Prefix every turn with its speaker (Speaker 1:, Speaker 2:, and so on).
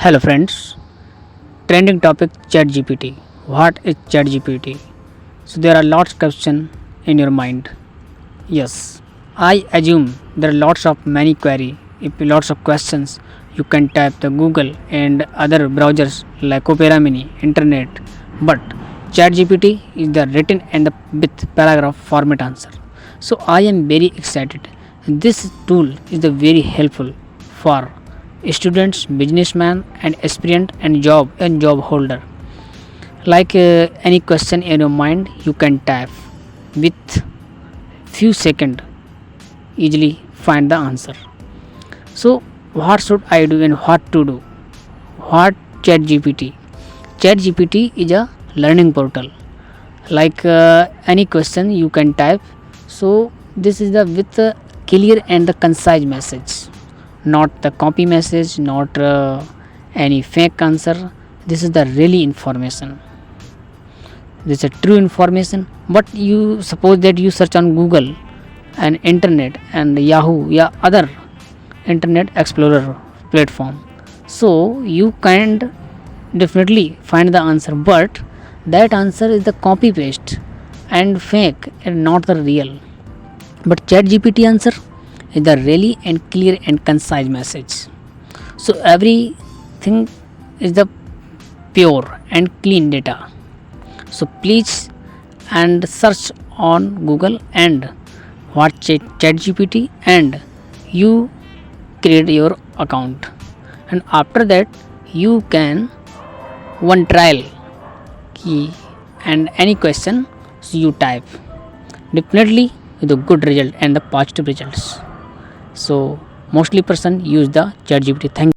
Speaker 1: Hello friends, trending topic ChatGPT. What is ChatGPT? So there are lots of questions in your mind. Yes, I assume there are lots of many query. If lots of questions, you can type the Google and other browsers like Opera Mini, Internet. But ChatGPT is the written and the with paragraph format answer. So I am very excited. This tool is the very helpful for students, businessmen, and aspirant and job holder. Like any question in your mind, you can type with few seconds easily find the answer. So what should I do and what to do? What ChatGPT? ChatGPT is a learning portal. Like any question you can type. So this is the with the clear and the concise message, not the copy message, not any fake answer. This is the really information. This is a true information. But you suppose that you search on Google and Internet and Yahoo, yeah, other Internet Explorer platform. So you can definitely find the answer, but that answer is the copy paste and fake and not the real. But ChatGPT answer is the really and clear and concise message. So everything is the pure and clean data. So please and search on Google and what ChatGPT and you create your account, and after that you can one trial key and any question you type definitely with a good result and the positive results. So mostly person use the ChatGPT. Thank you.